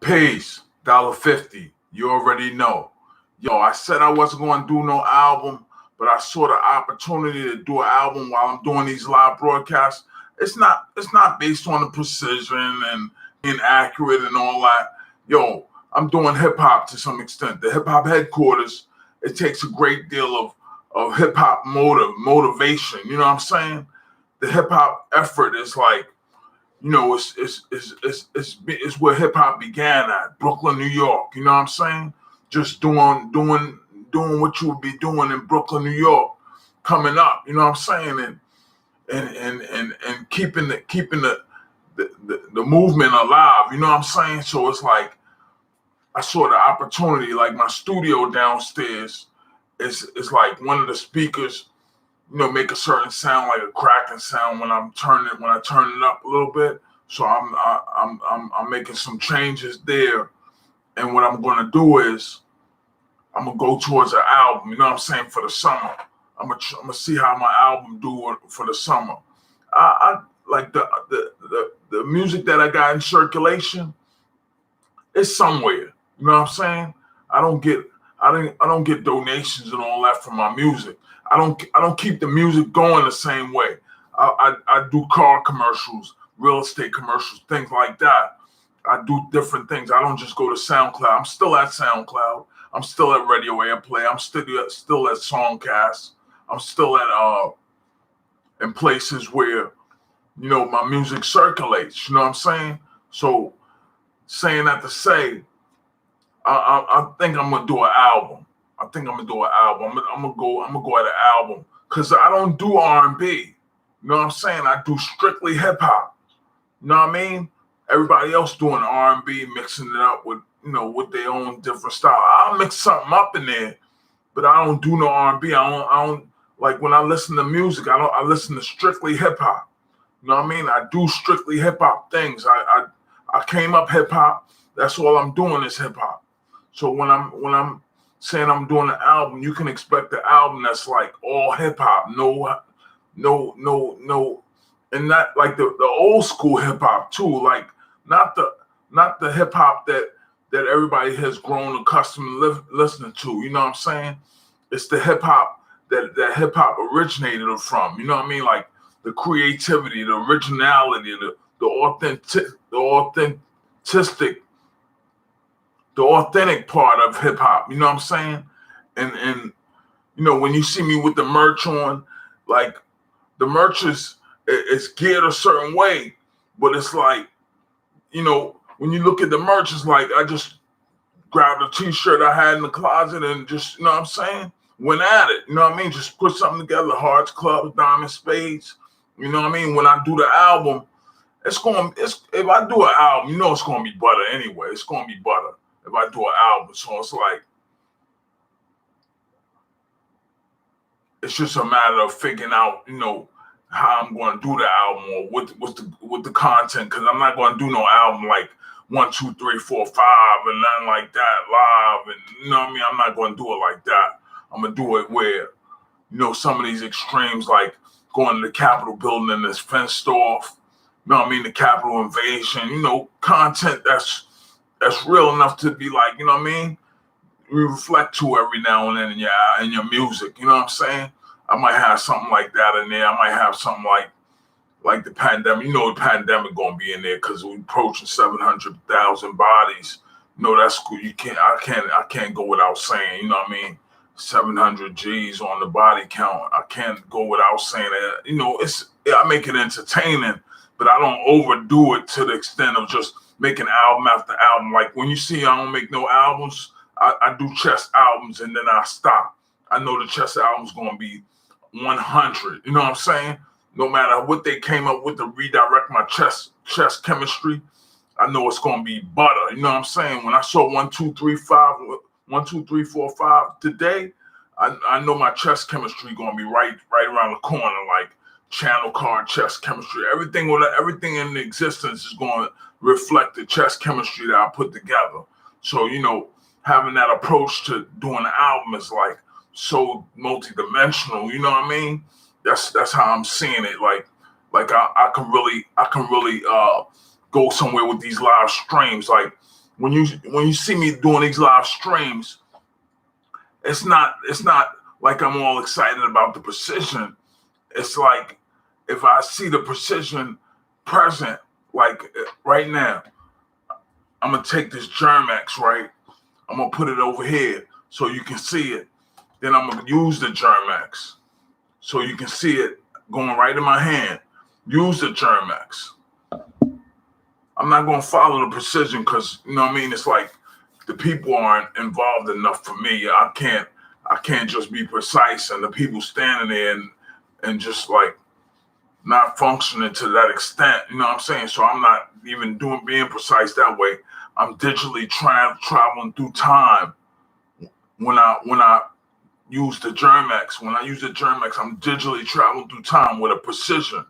Peace, $50. You already know. Yo, I said I wasn't going to do no album, but I saw the opportunity to do an album while I'm doing these live broadcasts. It's not based on the precision and inaccurate and all that. Yo, I'm doing hip hop to some extent. The hip hop headquarters, it takes a great deal of hip hop motivation. You know what I'm saying? The hip hop effort is like, it's where hip hop began at, Brooklyn, New York. You know what I'm saying? Just doing what you would be doing in Brooklyn, New York, coming up. You know what I'm saying? And keeping the movement alive. You know what I'm saying? So it's like I saw the opportunity. Like my studio downstairs is like one of the speakers, make a certain sound, like a cracking sound when I turn it up a little bit. So I'm making some changes there, and what I'm gonna do is I'm gonna go towards an album. You know what I'm saying, for the summer. I'm gonna see how my album do for the summer. I like the music that I got in circulation. It's somewhere. You know what I'm saying? I don't get donations and all that for my music. I don't keep the music going the same way. I do car commercials, real estate commercials, things like that. I do different things. I don't just go to SoundCloud. I'm still at SoundCloud. I'm still at Radio Airplay. I'm still at Songcast. I'm still at in places where my music circulates. You know what I'm saying? So saying that to say, I think I'm gonna do an album. I'm gonna go at an album because I don't do R&B. You know what I'm saying? I do strictly hip hop. You know what I mean? Everybody else doing R&B, mixing it up with with their own different style. I'll mix something up in there, but I don't do no R&B. I don't like when I listen to music. I listen to strictly hip hop. You know what I mean? I do strictly hip hop things. I came up hip hop. That's all I'm doing is hip hop. So when I'm saying I'm doing an album, you can expect the album that's like all hip hop, no, and not like the old school hip hop too, like not the hip hop that everybody has grown accustomed to listening to. You know what I'm saying? It's the hip hop that hip hop originated from. You know what I mean? Like the creativity, the originality, the authentic part of hip hop. You know what I'm saying? And when you see me with the merch on, like the merch is geared a certain way, but it's like, when you look at the merch, it's like I just grabbed a t-shirt I had in the closet and just, you know what I'm saying, went at it. You know what I mean? Just put something together, hearts, clubs, diamonds, spades. You know what I mean? When I do the album, if I do an album, it's gonna be butter anyway. It's gonna be butter if I do an album. So it's like, it's just a matter of figuring out, how I'm going to do the album or what the content, because I'm not going to do no album like 1, 2, 3, 4, 5 and nothing like that live, and you know what I mean. I'm not going to do it like that. I'm gonna do it where, some of these extremes, like going to the Capitol building and it's fenced off. You know what I mean? The Capitol invasion. Content that's real enough to be like, you know what I mean? We reflect to every now and then in your music. You know what I'm saying? I might have something like that in there. I might have something like the pandemic. The pandemic gonna be in there because we're approaching 700,000 bodies. That's cool. I can't go without saying. You know what I mean? 700 G's on the body count. I can't go without saying that. I make it entertaining, but I don't overdo it to the extent of just making album after album. Like when you see I don't make no albums, I do chess albums and then I stop. I know the chess album's gonna be 100. You know what I'm saying? No matter what they came up with to redirect my chess chemistry, I know it's gonna be butter. You know what I'm saying? When I saw 1, 2, 3, 5, 1, 2, 3, 4, 5 today, I know my chess chemistry gonna be right around the corner, like channel card chess chemistry. Everything in existence is gonna reflect the chess chemistry that I put together. So having that approach to doing an album is like so multidimensional. You know what I mean? That's how I'm seeing it. Like I can really go somewhere with these live streams. Like when you see me doing these live streams, it's not like I'm all excited about the precision. It's like if I see the precision present, like right now, I'm gonna take this Germex, right? I'm gonna put it over here so you can see it. Then I'm gonna use the Germex so you can see it going right in my hand. Use the Germex. I'm not gonna follow the precision because you know what I mean. It's like the people aren't involved enough for me. I can't just be precise, and the people standing there and just like not functioning to that extent. You know what I'm saying? So I'm not even being precise that way. I'm digitally traveling through time when I use the Germex. When I use the Germex, I'm digitally traveling through time with a precision.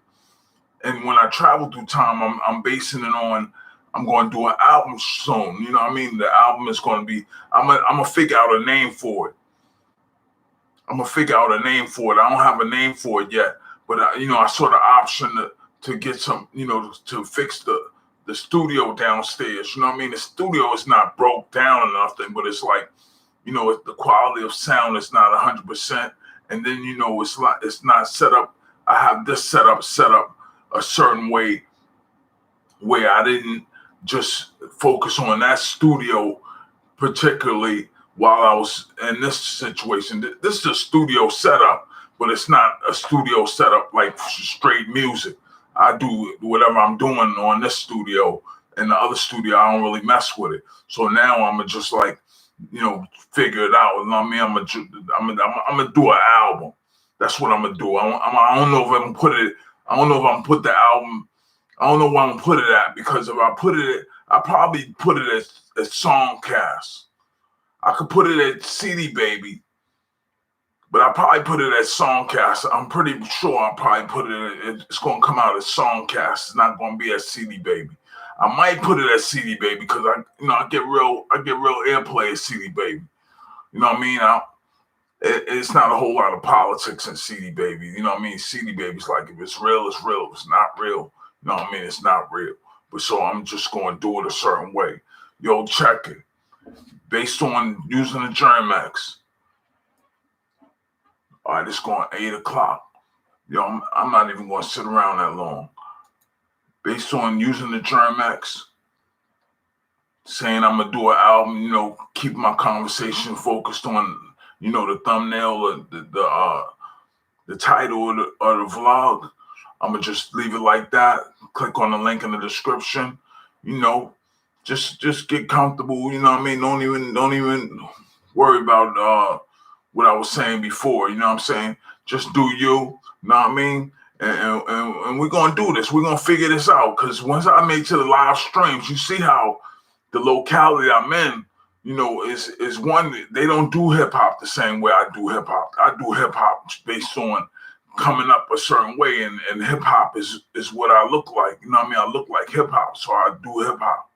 And when I travel through time, I'm basing it on, I'm going to do an album soon. You know what I mean? The album is going to be, I'm gonna figure out a name for it. I don't have a name for it yet, but I saw the option to get some, to fix the studio downstairs. You know what I mean? The studio is not broke down or nothing, but it's like, the quality of sound is not 100%. And then, it's not set up. I have this set up a certain way where I didn't just focus on that studio particularly while I was in this situation. This is a studio setup, but it's not a studio setup like straight music. I do whatever I'm doing on this studio. In the other studio, I don't really mess with it. So now I'm just like, figure it out. You know what I mean? I'm gonna do an album. That's what I'm gonna do. I don't know if I'm gonna put it. I don't know if I'm gonna put the album. I don't know where I'm gonna put it at, because if I put it, I probably put it at Songcast. I could put it at CD Baby, but I probably put it at Songcast. I'm pretty sure I'll probably put it. It's gonna come out as Songcast. It's not gonna be at CD Baby. I might put it at CD Baby because I get real airplay at CD Baby. You know what I mean? It's not a whole lot of politics in CD Baby. You know what I mean? CD Baby's like, if it's real, it's real. If it's not real, you know what I mean? It's not real. But so I'm just going to do it a certain way. Yo, check it. Based on using the Germex. All right, it's going 8 o'clock. Yo, I'm not even going to sit around that long. Based on using the Germex, saying I'm going to do an album, keep my conversation focused on, the thumbnail or the title of the vlog. I'm going to just leave it like that. Click on the link in the description. Just get comfortable. You know what I mean? Don't even worry about what I was saying before. You know what I'm saying? Just do you. You know what I mean? And we're going to do this. We're going to figure this out. Because once I make to the live streams, you see how the locality I'm in, is one, they don't do hip hop the same way I do hip hop. I do hip hop based on coming up a certain way, and hip hop is what I look like. You know what I mean? I look like hip hop, so I do hip hop.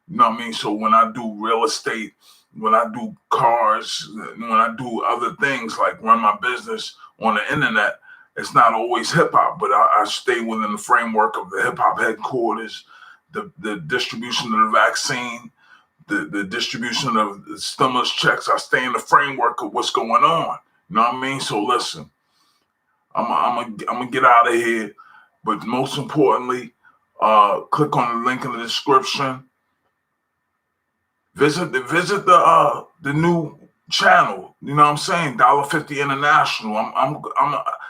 You know what I mean? So when I do real estate, when I do cars, when I do other things like run my business on the internet, it's not always hip hop, but I stay within the framework of the hip hop headquarters, the distribution of the vaccine, the distribution of the stimulus checks. I stay in the framework of what's going on. You know what I mean? So listen, I'm gonna get out of here, but most importantly, click on the link in the description. Visit the new channel. You know what I'm saying? Dolla50 International. I'm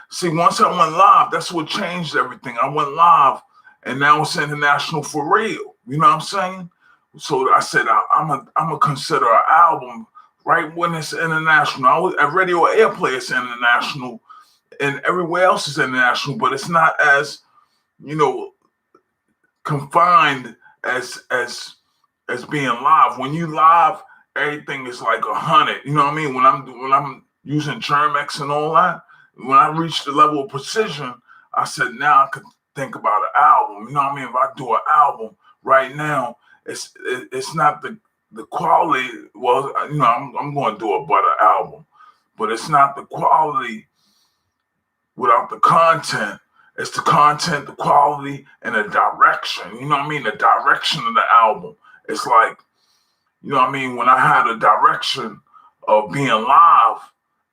see, once I went live, that's what changed everything. I went live, and now it's international for real. You know what I'm saying? So I said I'm gonna consider an album right when it's international. At Radio Airplay, it's international, and everywhere else is international, but it's not as confined as being live. When you live, everything is like 100. You know what I mean? When I'm using Germex and all that, when I reach the level of precision, I said now I could think about an album. You know what I mean? If I do an album right now, it's not the quality. Well, I'm going to do a butter album, but it's not the quality without the content. It's the content, the quality, and the direction. You know what I mean? The direction of the album. It's like You know what I mean? When I had a direction of being live,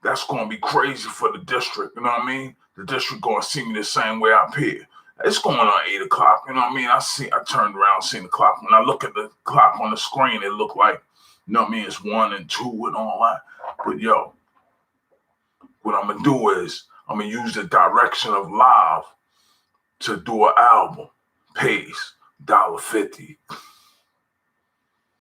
that's gonna be crazy for the district. You know what I mean? The district gonna see me the same way up here. It's going on 8 o'clock. You know what I mean? I turned around, seen the clock. When I look at the clock on the screen, it looked like, you know what I mean? It's 1 and 2 and all that. But yo, what I'm gonna do is I'm gonna use the direction of live to do an album. Peace. $1.50.